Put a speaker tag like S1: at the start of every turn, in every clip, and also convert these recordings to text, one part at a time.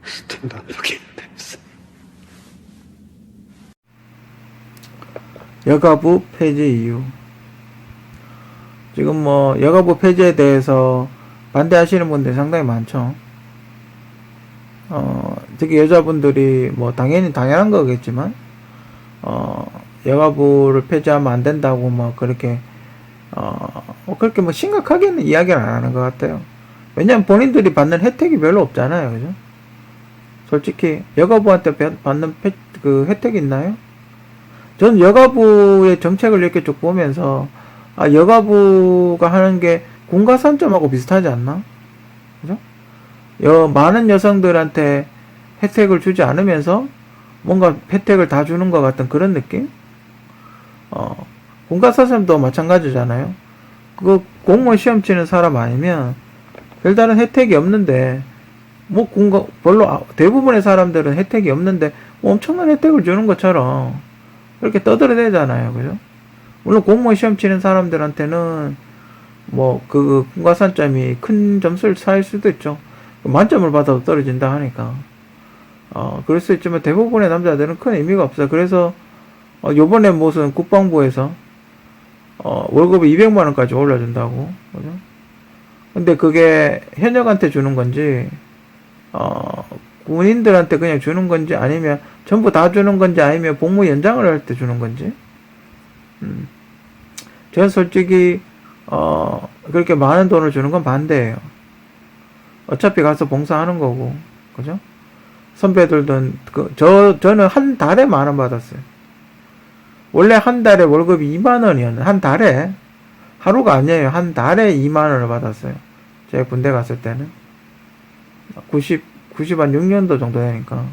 S1: 스탠드업이긴 됐어.
S2: 여가부 폐지 이유. 지금 뭐 여가부 폐지에 대해서 반대하시는 분들이 상당히 많죠. 특히 여자분들이 뭐 당연히 당연한 거겠지만 여가부를 폐지하면 안 된다고 뭐 그렇게 뭐 그렇게 뭐 심각하게는 이야기를 안 하는 것 같아요. 왜냐면 본인들이 받는 혜택이 별로 없잖아요, 그죠? 솔직히 여가부한테 받는 그 혜택이 있나요? 전 여가부의 정책을 이렇게 쭉 보면서 여가부가 하는 게 군가산점하고 비슷하지 않나? 그죠? 많은 여성들한테 혜택을 주지 않으면서 뭔가 혜택을 다 주는 것 같은 그런 느낌? 군가사점도 마찬가지잖아요. 그거 공무원 시험 치는 사람 아니면 별다른 혜택이 없는데 뭐 별로 대부분의 사람들은 혜택이 없는데 뭐 엄청난 혜택을 주는 것처럼 그렇게 떠들어대잖아요, 그죠? 물론 공무원 시험 치는 사람들한테는 뭐 그 군가산점이 큰 점수를 쌓일 수도 있죠. 만점을 받아도 떨어진다 하니까 그럴 수 있지만 대부분의 남자들은 큰 의미가 없어요. 그래서 요번에 무슨 국방부에서 월급을 200만 원까지 올려준다고, 그죠? 근데 그게 현역한테 주는 건지 군인들한테 그냥 주는 건지 아니면 전부 다 주는 건지 아니면 복무 연장을 할 때 주는 건지 저는 솔직히 그렇게 많은 돈을 주는 건 반대예요. 어차피 가서 봉사하는 거고, 그죠? 선배들도 저는 한 달에 10,000원 받았어요. 원래 한 달에 월급이 2만 원이었는데 한 달에 하루가 아니에요. 한 달에 2만 원을 받았어요. 제가 군대 갔을 때는 90한 6년도 정도 되니까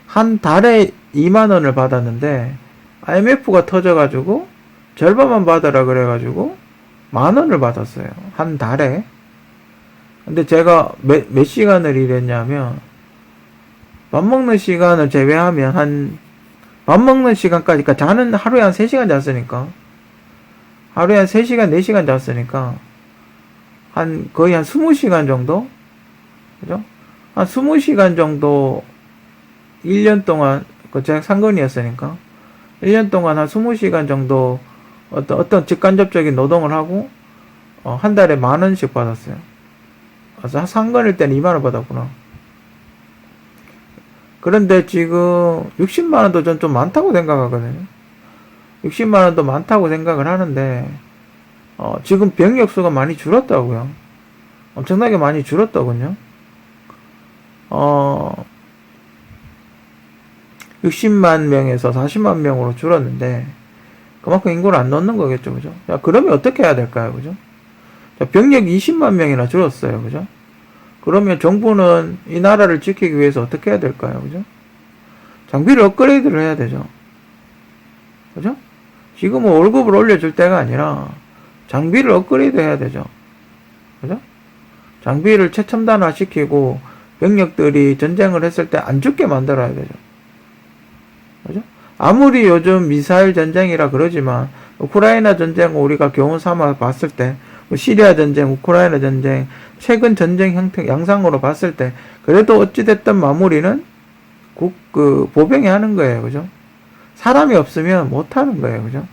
S2: 한 달에 2만 원을 받았는데 IMF가 터져가지고 절반만 받으라 그래가지고 10,000원을 받았어요. 한 달에. 근데 제가 몇 시간을 일했냐면 밥 먹는 시간을 제외하면 밥 먹는 시간까지, 그러니까 자는 하루에 한 3시간 잤으니까 하루에 한 3시간 4시간 잤으니까 거의 한 20시간 정도, 그죠? 한 20시간 정도 1년 동안, 제가 상근이었으니까 1년 동안 한 20시간 정도 어떤 직간접적인 노동을 하고 한 달에 10,000원씩 받았어요. 그래서 상근일 때는 2만 원 받았구나. 그런데 지금 60만 원도 전 좀 많다고 생각하거든요. 60만 원도 많다고 생각을 하는데 지금 병력 수가 많이 줄었다고요. 엄청나게 많이 줄었더군요. 60만 명에서 40만 명으로 줄었는데 그만큼 인구를 안 넣는 거겠죠, 그죠? 자, 그러면 어떻게 해야 될까요, 그죠? 자, 병력 20만 명이나 줄었어요, 그죠? 그러면 정부는 이 나라를 지키기 위해서 어떻게 해야 될까요, 그죠? 장비를 업그레이드를 해야 되죠, 그죠? 지금은 월급을 올려줄 때가 아니라 장비를 업그레이드 해야 되죠, 그죠? 장비를 최첨단화 시키고 병력들이 전쟁을 했을 때 안 죽게 만들어야 되죠, 그죠? 아무리 요즘 미사일 전쟁이라 그러지만 우크라이나 전쟁 우리가 교훈 삼아 봤을 때 시리아 전쟁, 우크라이나 전쟁, 최근 전쟁 형태 양상으로 봤을 때 그래도 어찌됐든 마무리는 보병이 하는 거예요, 그죠? 사람이 없으면 못 하는 거예요, 그죠?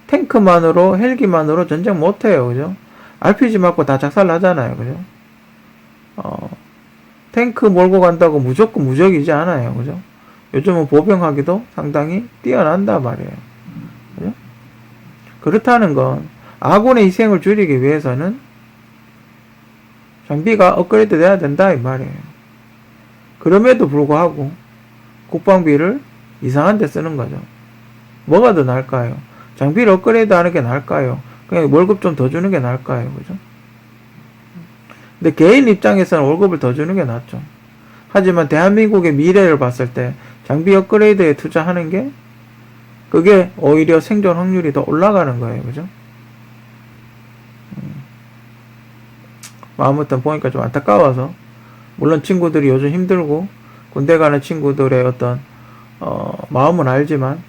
S2: 탱크만으로 헬기만으로 전쟁 못 해요, 그죠? RPG 맞고 다 작살나잖아요, 그죠? 탱크 몰고 간다고 무조건 무적이지 않아요, 그죠? 요즘은 보병하기도 상당히 뛰어난단 말이에요. 그죠? 그렇다는 건 아군의 희생을 줄이기 위해서는 장비가 업그레이드 돼야 된다 이 말이에요. 그럼에도 불구하고 국방비를 이상한 데 쓰는 거죠. 뭐가 더 나을까요? 장비를 업그레이드 하는 게 나을까요? 그냥 월급 좀 더 주는 게 나을까요? 그죠? 근데 개인 입장에서는 월급을 더 주는 게 낫죠. 하지만 대한민국의 미래를 봤을 때 장비 업그레이드에 투자하는 게 그게 오히려 생존 확률이 더 올라가는 거예요. 그죠? 아무튼 보니까 좀 안타까워서, 물론 친구들이 요즘 힘들고 군대 가는 친구들의 어떤 마음은 알지만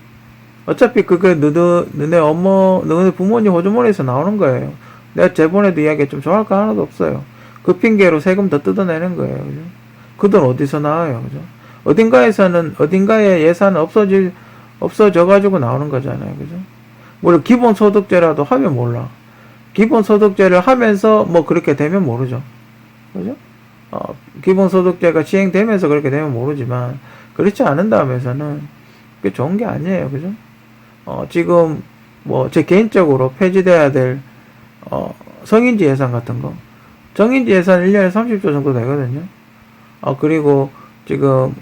S2: 어차피 그게 너네 부모님 호주머니에서 나오는 거예요. 내가 저번에도 이야기했지만 좋아할 거 하나도 없어요. 그 핑계로 세금 더 뜯어내는 거예요. 그죠? 그 돈 어디서 나와요, 그죠? 어딘가에 예산 없어져가지고 나오는 거잖아요, 그죠? 물론 기본소득제라도 하면 몰라. 기본소득제를 하면서 뭐 그렇게 되면 모르죠. 그죠? 기본소득제가 시행되면서 그렇게 되면 모르지만, 그렇지 않은 다음에서는 그게 좋은 게 아니에요, 그죠? 지금, 뭐, 제 개인적으로 폐지돼야 될, 성인지 예산 같은 거. 정인지 예산 1년에 30조 정도 되거든요. 그리고 지금,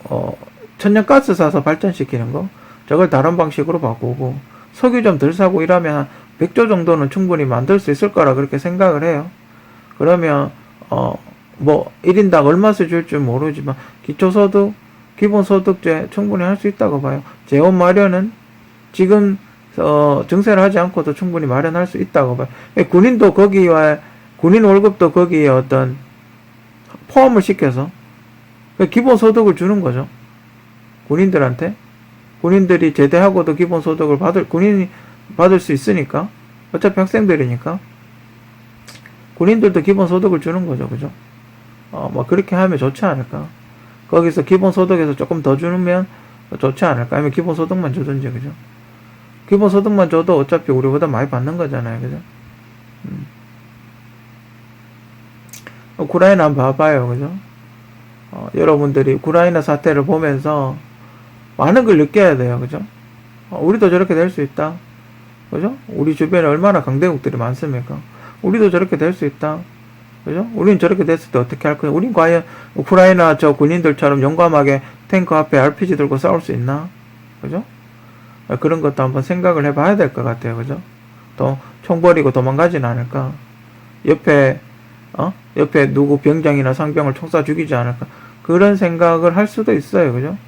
S2: 천연가스 사서 발전시키는 거. 저걸 다른 방식으로 바꾸고, 석유 좀 덜 사고 이러면 한 100조 정도는 충분히 만들 수 있을 거라 그렇게 생각을 해요. 그러면, 뭐, 1인당 얼마씩 줄 줄 모르지만, 기초소득, 기본소득제 충분히 할 수 있다고 봐요. 재원 마련은 지금, 증세를 하지 않고도 충분히 마련할 수 있다고 봐요. 군인도 거기와, 군인 월급도 거기에 어떤, 포함을 시켜서, 기본소득을 주는 거죠. 군인들한테. 군인들이 제대하고도 기본소득을 군인이 받을 수 있으니까. 어차피 학생들이니까. 군인들도 기본소득을 주는 거죠. 그죠? 뭐, 그렇게 하면 좋지 않을까. 거기서 기본소득에서 조금 더 주면 좋지 않을까. 아니면 기본소득만 주든지, 그죠? 기본소득만 줘도 어차피 우리보다 많이 받는 거잖아요. 그죠? 우크라이나 한번 봐봐요. 그죠? 여러분들이 우크라이나 사태를 보면서 많은 걸 느껴야 돼요. 그죠? 우리도 저렇게 될 수 있다. 그죠? 우리 주변에 얼마나 강대국들이 많습니까? 우리도 저렇게 될 수 있다. 그죠? 우린 저렇게 됐을 때 어떻게 할 거야? 우린 과연 우크라이나 저 군인들처럼 용감하게 탱크 앞에 RPG 들고 싸울 수 있나? 그죠? 그런 것도 한번 생각을 해봐야 될 것 같아요. 그죠? 또 총 버리고 도망가진 않을까? 옆에 누구 병장이나 상병을 총 쏴 죽이지 않을까? 그런 생각을 할 수도 있어요. 그죠?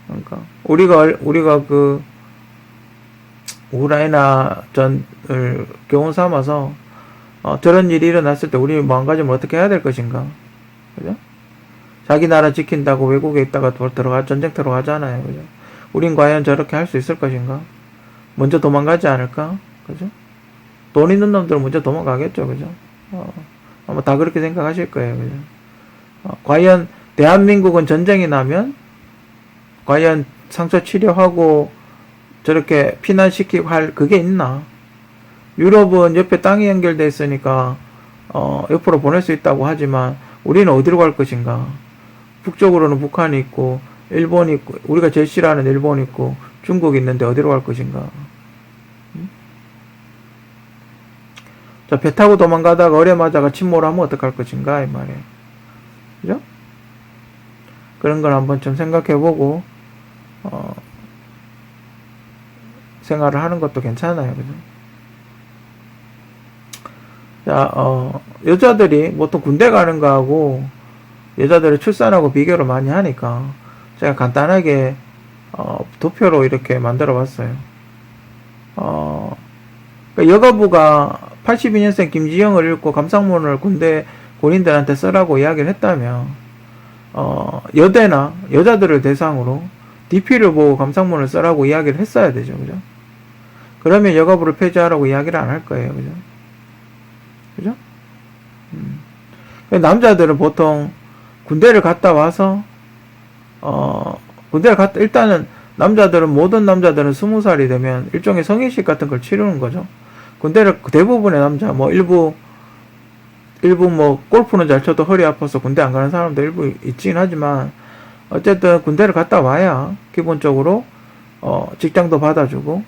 S2: 그러니까 우리가 그 우크라이나 전을 교훈 삼아서 저런 일이 일어났을 때 우리 마음가짐을 어떻게 해야 될 것인가? 그죠? 자기 나라 지킨다고 외국에 있다가 전쟁터로 가잖아요. 그죠? 우린 과연 저렇게 할 수 있을 것인가? 먼저 도망가지 않을까? 그죠? 돈 있는 놈들은 먼저 도망가겠죠. 그죠? 아마 다 그렇게 생각하실 거예요. 그죠? 과연 대한민국은 전쟁이 나면 과연 상처 치료하고 저렇게 피난시키고 할 그게 있나? 유럽은 옆에 땅이 연결되어 있으니까 옆으로 보낼 수 있다고 하지만 우리는 어디로 갈 것인가? 북쪽으로는 북한이 있고 일본이 있고 우리가 제일 싫어하는 일본이 있고 중국이 있는데 어디로 갈 것인가? 자, 배 타고 도망가다가 어뢰 맞아가 침몰하면 어떡할 것인가 이 말이에요. 그죠? 그런 걸 한번 좀 생각해보고 생활을 하는 것도 괜찮아요. 그죠? 자, 여자들이 보통 군대 가는 거하고 여자들이 출산하고 비교를 많이 하니까 제가 간단하게 도표로 이렇게 만들어 봤어요. 그러니까 여가부가 82년생 김지영을 읽고 감상문을 군인들한테 쓰라고 이야기를 했다면 여대나 여자들을 대상으로 DP를 보고 감상문을 쓰라고 이야기를 했어야 되죠. 그죠? 그러면 여가부를 폐지하라고 이야기를 안 할 거예요. 그죠? 그죠? 남자들은 보통 군대를 갔다 와서 일단은 모든 남자들은 20살이 되면 일종의 성인식 같은 걸 치르는 거죠. 군대를 대부분의 남자 일부 뭐 골프는 잘 쳐도 허리 아파서 군대 안 가는 사람도 일부 있긴 하지만 어쨌든 군대를 갔다 와야 기본적으로 직장도 받아주고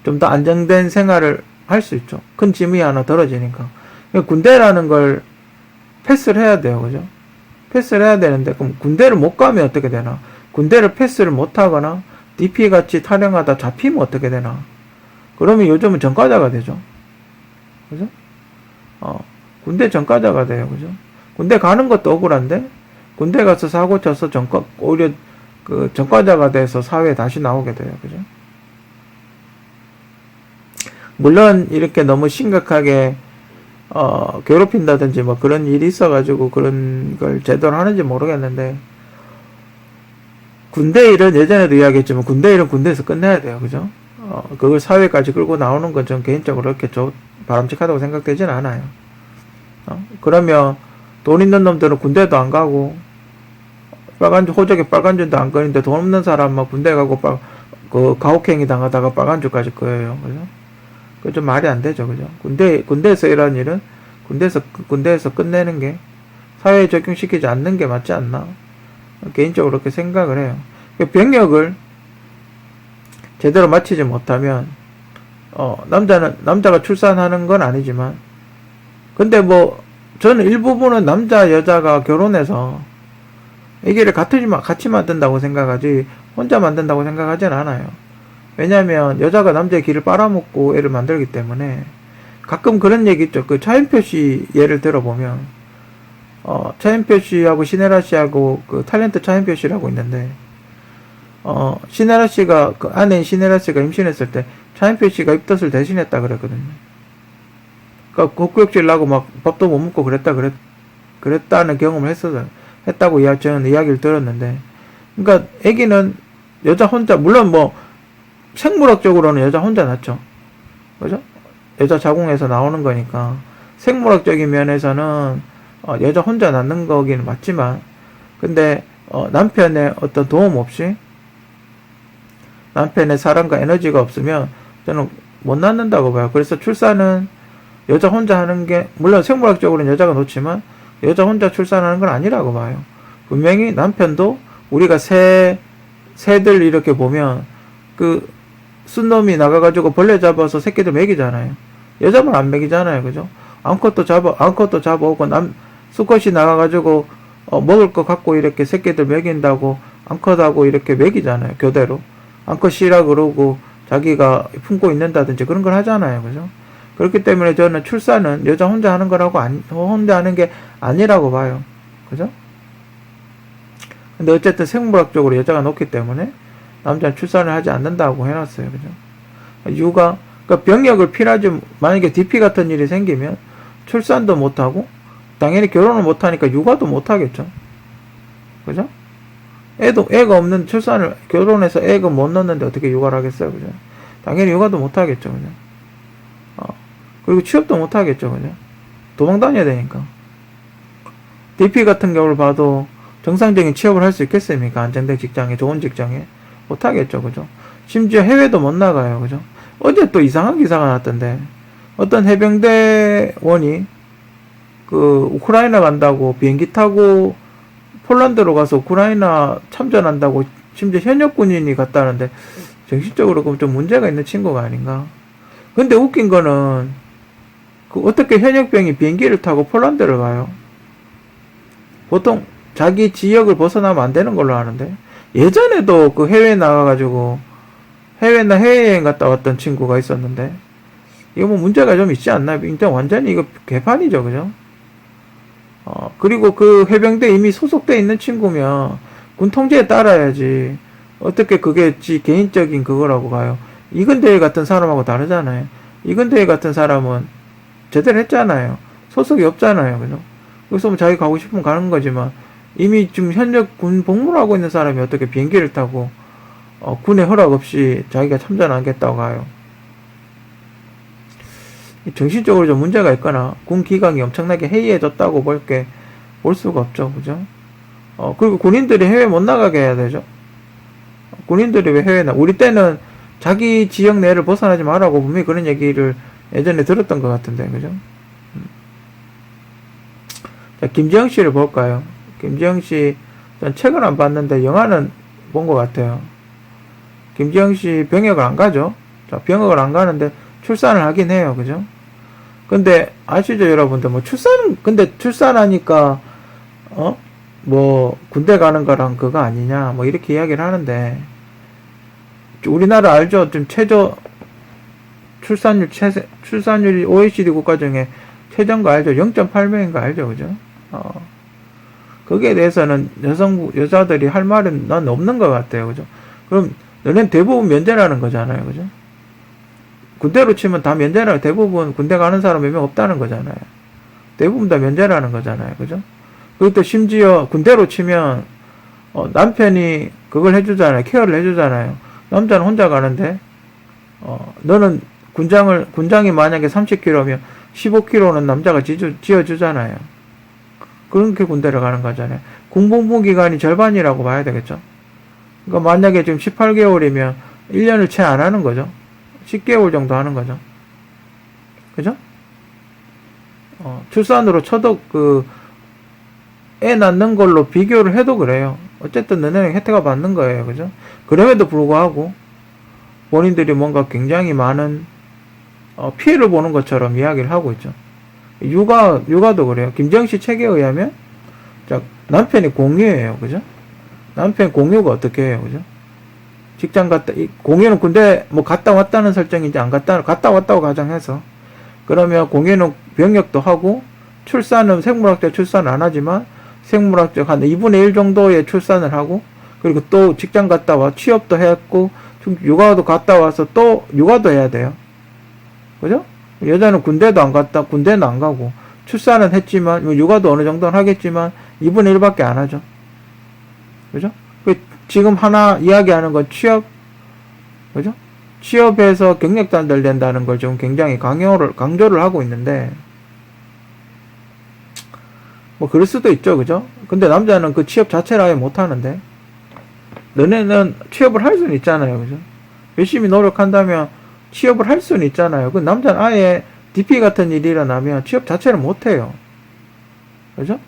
S2: 좀 더 안정된 생활을 할 수 있죠. 큰 짐이 하나 덜어지니까. 그러니까 군대라는 걸 패스를 해야 돼요. 그죠? 패스를 해야 되는데 그럼 군대를 못 가면 어떻게 되나? 군대를 패스를 못 하거나 DP 같이 타령하다 잡히면 어떻게 되나? 그러면 요즘은 전과자가 되죠. 그죠? 군대 전과자가 돼요. 그죠? 군대 가는 것도 억울한데 군대 가서 사고 쳐서 오히려 그 전과자가 돼서 사회에 다시 나오게 돼요. 그죠? 물론 이렇게 너무 심각하게 괴롭힌다든지 뭐 그런 일이 있어가지고 그런 걸 제대로 하는지 모르겠는데 군대 일은 예전에도 이야기했지만 군대 일은 군대에서 끝내야 돼요. 그죠? 그걸 사회까지 끌고 나오는 건 전 개인적으로 그렇게 바람직하다고 생각되진 않아요. 그러면 돈 있는 놈들은 군대도 안 가고, 호적에 빨간줄도 안 꺼는데 돈 없는 사람만 군대 가고, 가혹행위 당하다가 빨간줄까지 꺼요. 그죠? 그 좀 말이 안 되죠. 그죠? 군대에서 이런 일은 군대에서 끝내는 게, 사회에 적용시키지 않는 게 맞지 않나? 개인적으로 그렇게 생각을 해요. 병역을 제대로 마치지 못하면, 남자가 출산하는 건 아니지만, 근데 저는 일부분은 남자, 여자가 결혼해서 아기를 같이 만든다고 생각하지, 혼자 만든다고 생각하진 않아요. 왜냐면, 여자가 남자의 기를 빨아먹고 애를 만들기 때문에, 가끔 그런 얘기 있죠. 그 차인표 씨 예를 들어보면, 차인표 씨하고 신혜라 씨하고 그 탤런트 차인표 씨라고 있는데, 신혜라 씨가, 그 아내인 신혜라 씨가 임신했을 때, 차인표 씨가 입덧을 대신했다 그랬거든요. 그니까, 헛구역질 나고 막 밥도 못 먹고 그랬다는 경험을 했다고 저는 이야기를 들었는데, 그니까, 아기는 여자 혼자, 물론 생물학적으로는 여자 혼자 낳죠. 그죠? 여자 자궁에서 나오는 거니까, 생물학적인 면에서는, 여자 혼자 낳는 거기는 맞지만, 근데, 남편의 어떤 도움 없이, 남편의 사랑과 에너지가 없으면, 저는 못 낳는다고 봐요. 그래서 출산은 여자 혼자 하는 게, 물론 생물학적으로는 여자가 놓지만, 여자 혼자 출산하는 건 아니라고 봐요. 분명히 남편도 우리가 새들 이렇게 보면, 순놈이 나가가지고 벌레 잡아서 새끼들 먹이잖아요. 여자만 안 먹이잖아요. 그죠? 암컷도 잡아오고, 수컷이 나가가지고, 먹을 거 갖고 이렇게 새끼들 먹인다고, 암컷하고 이렇게 먹이잖아요. 교대로. 암컷이라 그러고, 자기가 품고 있는다든지 그런 걸 하잖아요. 그죠? 그렇기 때문에 저는 출산은 여자 혼자 하는 거라고, 혼자 하는 게 아니라고 봐요. 그죠? 근데 어쨌든 생물학적으로 여자가 놓기 때문에 남자는 출산을 하지 않는다고 해놨어요. 그죠? 그러니까 병역을 필요하지, 만약에 DP 같은 일이 생기면 출산도 못하고, 당연히 결혼을 못하니까 육아도 못하겠죠. 그죠? 애가 없는 결혼해서 애가 못 낳는데 어떻게 육아를 하겠어요. 그죠? 당연히 육아도 못하겠죠. 그죠? 그리고 취업도 못하겠죠. 그죠? 도망 다녀야 되니까. DP 같은 경우를 봐도 정상적인 취업을 할 수 있겠습니까? 안정된 직장에, 좋은 직장에. 못하겠죠. 그죠? 심지어 해외도 못 나가요. 그죠? 어제 또 이상한 기사가 났던데, 어떤 해병대원이 우크라이나 간다고 비행기 타고 폴란드로 가서 우크라이나 참전한다고, 심지어 현역 군인이 갔다는데, 정신적으로 좀 문제가 있는 친구가 아닌가. 근데 웃긴 거는, 어떻게 현역병이 비행기를 타고 폴란드를 가요? 보통 자기 지역을 벗어나면 안 되는 걸로 아는데, 예전에도 해외에 나가가지고, 해외여행 갔다 왔던 친구가 있었는데, 이거 문제가 좀 있지 않나? 일단 완전히 이거 개판이죠. 그죠? 그리고 해병대 이미 소속돼 있는 친구면, 군 통제에 따라야지. 어떻게 그게 개인적인 그거라고 가요? 이근대회 같은 사람하고 다르잖아요. 이근대회 같은 사람은 제대로 했잖아요. 소속이 없잖아요. 그죠? 그래서 자기 가고 싶으면 가는 거지만, 이미 지금 현역 군 복무를 하고 있는 사람이 어떻게 비행기를 타고, 군의 허락 없이 자기가 참전하겠다고 가요. 정신적으로 좀 문제가 있거나, 군 기강이 엄청나게 해이해졌다고 볼 수가 없죠. 그죠? 그리고 군인들이 해외 못 나가게 해야 되죠. 군인들이 왜 우리 때는 자기 지역 내를 벗어나지 말라고 분명히 그런 얘기를 예전에 들었던 것 같은데, 그죠? 자, 김지영 씨를 볼까요? 김지영 씨, 전 책은 안 봤는데 영화는 본 것 같아요. 김지영 씨 병역을 안 가죠? 자, 병역을 안 가는데 출산을 하긴 해요. 그죠? 근데, 아시죠, 여러분들? 근데 출산하니까, 군대 가는 거랑 그거 아니냐, 이렇게 이야기를 하는데, 우리나라 알죠? 좀 출산율이 OECD 국가 중에 최저인 거 알죠? 0.8명인 거 알죠? 그죠? 거기에 대해서는 여자들이 할 말은 난 없는 것 같아요. 그죠? 그럼, 너넨 대부분 면제라는 거잖아요. 그죠? 군대로 치면 다 면제라는, 대부분 군대 가는 사람 몇 명 없다는 거잖아요. 대부분 다 면제라는 거잖아요. 그죠? 그리고 또 심지어 군대로 치면, 남편이 그걸 해주잖아요. 케어를 해주잖아요. 남자는 혼자 가는데, 너는 군장이 만약에 30kg면 15kg는 남자가 지어주잖아요. 그렇게 군대를 가는 거잖아요. 군복무 기간이 절반이라고 봐야 되겠죠. 그러니까 만약에 지금 18개월이면 1년을 채 안 하는 거죠. 10개월 정도 하는 거죠. 그죠? 출산으로 쳐도 애 낳는 걸로 비교를 해도 그래요. 어쨌든 너네는 혜택을 받는 거예요. 그죠? 그럼에도 불구하고 본인들이 뭔가 굉장히 많은 피해를 보는 것처럼 이야기를 하고 있죠. 육아도 그래요. 김정씨 책에 의하면 남편이 공유예요. 그죠? 남편 공유가 어떻게 해요. 그죠? 직장 공유는 군대 갔다 왔다는 설정인지 안 갔다 왔다고 가정해서 그러면 공유는 병역도 하고 출산은 생물학적 출산 안 하지만 생물학적 한 2분의 1 정도의 출산을 하고 그리고 또 직장 갔다 와 취업도 했고 육아도 갔다 와서 또 육아도 해야 돼요. 그죠? 여자는 군대는 안 가고 출산은 했지만 육아도 어느 정도는 하겠지만 2분의 1밖에 안 하죠. 그죠? 지금 하나 이야기하는 건 취업, 그죠? 취업해서 경력 단절된다는 걸 지금 굉장히 강조를 하고 있는데, 그럴 수도 있죠, 그죠? 근데 남자는 그 취업 자체를 아예 못 하는데, 너네는 취업을 할 수는 있잖아요, 그죠? 열심히 노력한다면 취업을 할 수는 있잖아요. 그 남자는 아예 DP 같은 일이 일어나면 취업 자체를 못 해요. 그죠?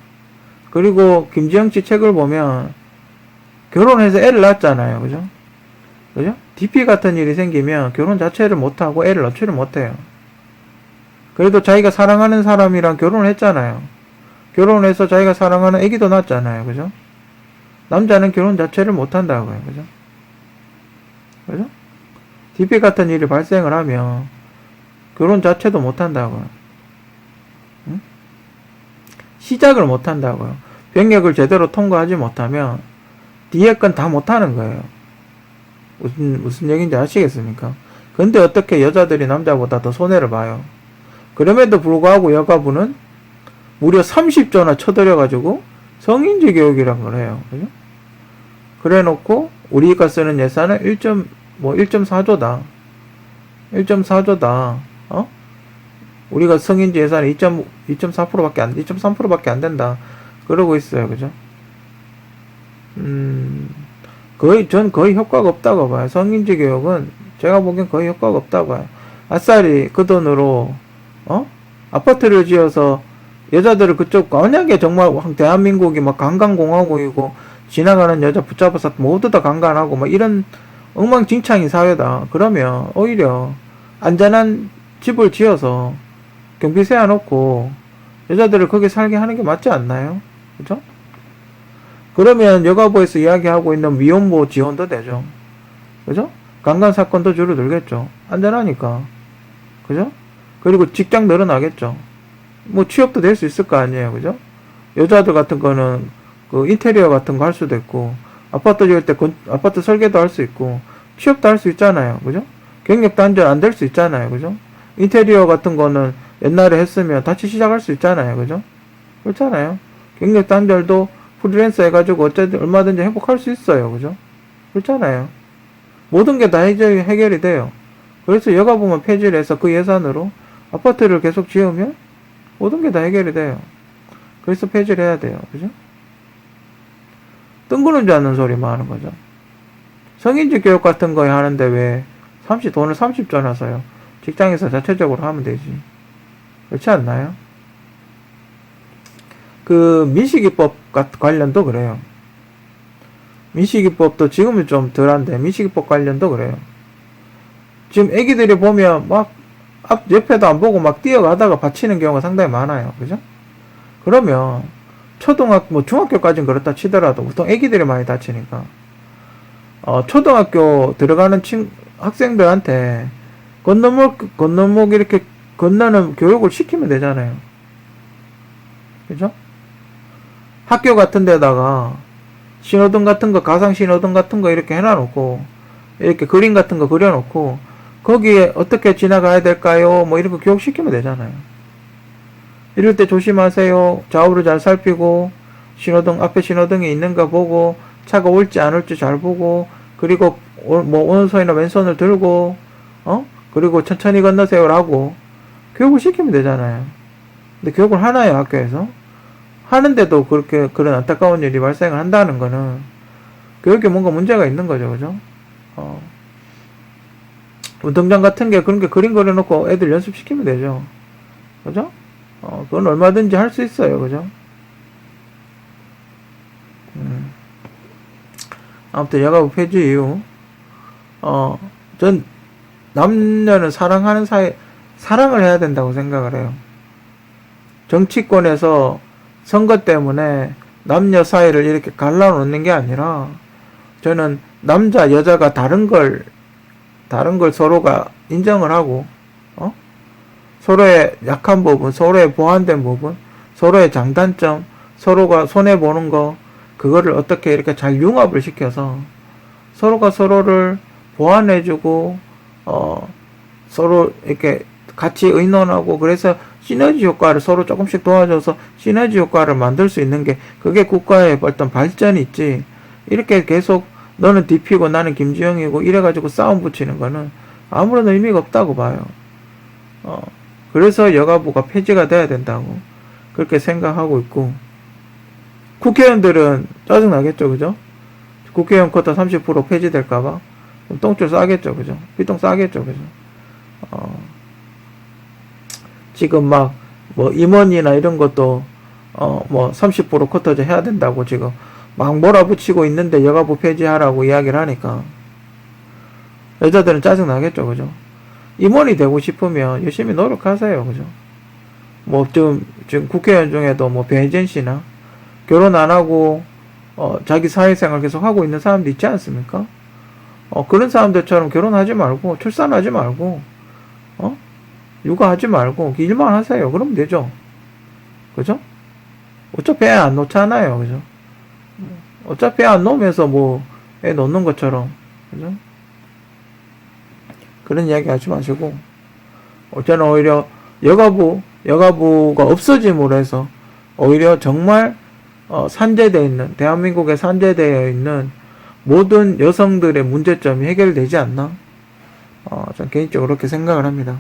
S2: 그리고 김지영 씨 책을 보면, 결혼해서 애를 낳았잖아요. 그죠? 그죠? DP 같은 일이 생기면 결혼 자체를 못하고 애를 낳지를 못해요. 그래도 자기가 사랑하는 사람이랑 결혼을 했잖아요. 결혼해서 자기가 사랑하는 애기도 낳았잖아요. 그죠? 남자는 결혼 자체를 못한다고요. 그죠? 그죠? DP 같은 일이 발생을 하면 결혼 자체도 못한다고요. 응? 시작을 못한다고요. 병역을 제대로 통과하지 못하면 뒤에 건 다 못하는 거예요. 무슨 얘기인지 아시겠습니까? 근데 어떻게 여자들이 남자보다 더 손해를 봐요? 그럼에도 불구하고 여가부는 무려 30조나 쳐들여가지고 성인지 교육이란 걸 해요. 그죠? 그래 놓고 우리가 쓰는 예산은 1.4조다. 1.4조다. 우리가 성인지 예산이 2.3%밖에 안 된다. 그러고 있어요. 그죠? 전 거의 효과가 없다고 봐요. 성인지 교육은 제가 보기엔 거의 효과가 없다고 봐요. 아싸리 그 돈으로, 아파트를 지어서 여자들을 그쪽, 만약에 정말 대한민국이 관광공화국이고, 지나가는 여자 붙잡아서 모두 다 강간하고, 이런 엉망진창인 사회다. 그러면 오히려 안전한 집을 지어서 경비 세워놓고 여자들을 거기 살게 하는 게 맞지 않나요? 그죠? 그러면 여가부에서 이야기하고 있는 위혼보 지원도 되죠. 그죠? 강간 사건도 줄어들겠죠. 안전하니까. 그죠? 그리고 직장 늘어나겠죠. 취업도 될 수 있을 거 아니에요. 그죠? 여자들 같은 거는 인테리어 같은 거 할 수도 있고, 아파트 지을 때 아파트 설계도 할 수 있고, 취업도 할 수 있잖아요. 그죠? 경력 단절 안 될 수 있잖아요. 그죠? 인테리어 같은 거는 옛날에 했으면 다시 시작할 수 있잖아요. 그죠? 그렇잖아요. 경력 단절도 프리랜서 해가지고 어쨌든 얼마든지 행복할 수 있어요. 그죠? 그렇잖아요. 모든 게 다 해결이 돼요. 그래서 여가부만 폐지를 해서 그 예산으로 아파트를 계속 지으면 모든 게 다 해결이 돼요. 그래서 폐지를 해야 돼요. 그죠? 뜬구는지 않는 소리만 하는 거죠. 성인지 교육 같은 거 하는데 왜 돈을 30조나 써요? 직장에서 자체적으로 하면 되지. 그렇지 않나요? 민식이법 관련도 그래요. 민식이법도 지금은 좀 덜한데, 민식이법 관련도 그래요. 지금 애기들이 보면 앞 옆에도 안 보고 뛰어가다가 받치는 경우가 상당히 많아요. 그죠? 그러면 중학교까지는 그렇다 치더라도 보통 애기들이 많이 다치니까 초등학교 들어가는 학생들한테 건너목 이렇게 건너는 교육을 시키면 되잖아요. 그죠? 학교 같은 데다가 신호등 같은 거, 가상 신호등 같은 거 이렇게 해놔놓고, 이렇게 그림 같은 거 그려놓고, 거기에 어떻게 지나가야 될까요? 이런 거 교육시키면 되잖아요. 이럴 때 조심하세요. 좌우를 잘 살피고, 앞에 신호등이 있는가 보고, 차가 올지 안 올지 잘 보고, 그리고 오른손이나 왼손을 들고, 그리고 천천히 건너세요라고 교육을 시키면 되잖아요. 근데 교육을 하나요, 학교에서? 하는데도 그렇게 그런 안타까운 일이 발생을 한다는 거는 교육에 뭔가 문제가 있는 거죠, 그죠? 운동장 같은 게 그런 게 그림 그려놓고 애들 연습시키면 되죠, 그죠? 그건 얼마든지 할 수 있어요, 그죠? 아무튼 여가부 폐지 이후, 전 남녀는 사랑하는 사이, 사랑을 해야 된다고 생각을 해요. 정치권에서 선거 때문에 남녀 사이를 이렇게 갈라놓는 게 아니라, 저는 남자, 여자가 다른 걸 서로가 인정을 하고, 서로의 약한 부분, 서로의 보완된 부분, 서로의 장단점, 서로가 손해보는 거, 그거를 어떻게 이렇게 잘 융합을 시켜서 서로가 서로를 보완해주고, 서로 이렇게 같이 의논하고, 그래서 시너지 효과를 서로 조금씩 도와줘서 시너지 효과를 만들 수 있는 게, 그게 국가의 어떤 발전이 있지, 이렇게 계속 너는 DP고 나는 김주영이고 이래가지고 싸움 붙이는 거는 아무런 의미가 없다고 봐요. 그래서 여가부가 폐지가 돼야 된다고 그렇게 생각하고 있고, 국회의원들은 짜증나겠죠, 그죠? 국회의원 쿼터 30% 폐지될까봐 똥줄 싸겠죠, 그죠? 피똥 싸겠죠, 그죠? 지금 막 뭐 임원이나 이런 것도 뭐 30% 쿼터제 해야 된다고 지금 막 몰아붙이고 있는데 여가부 폐지하라고 이야기를 하니까 여자들은 짜증나겠죠, 그죠? 임원이 되고 싶으면 열심히 노력하세요, 그죠? 뭐 지금 국회의원 중에도 뭐 배혜진 씨나 결혼 안 하고 자기 사회생활 계속 하고 있는 사람도 있지 않습니까? 그런 사람들처럼 결혼하지 말고 출산하지 말고 육아하지 말고 일만 하세요. 그러면 되죠, 그죠? 어차피 애 안 놓잖아요, 그죠? 어차피 애 안 놓으면서 뭐 애 놓는 것처럼, 그죠? 그런 이야기 하지 마시고, 저는 오히려 여가부가 없어짐으로 해서 오히려 정말 산재되어 있는, 대한민국에 산재되어 있는 모든 여성들의 문제점이 해결되지 않나? 전 개인적으로 그렇게 생각을 합니다.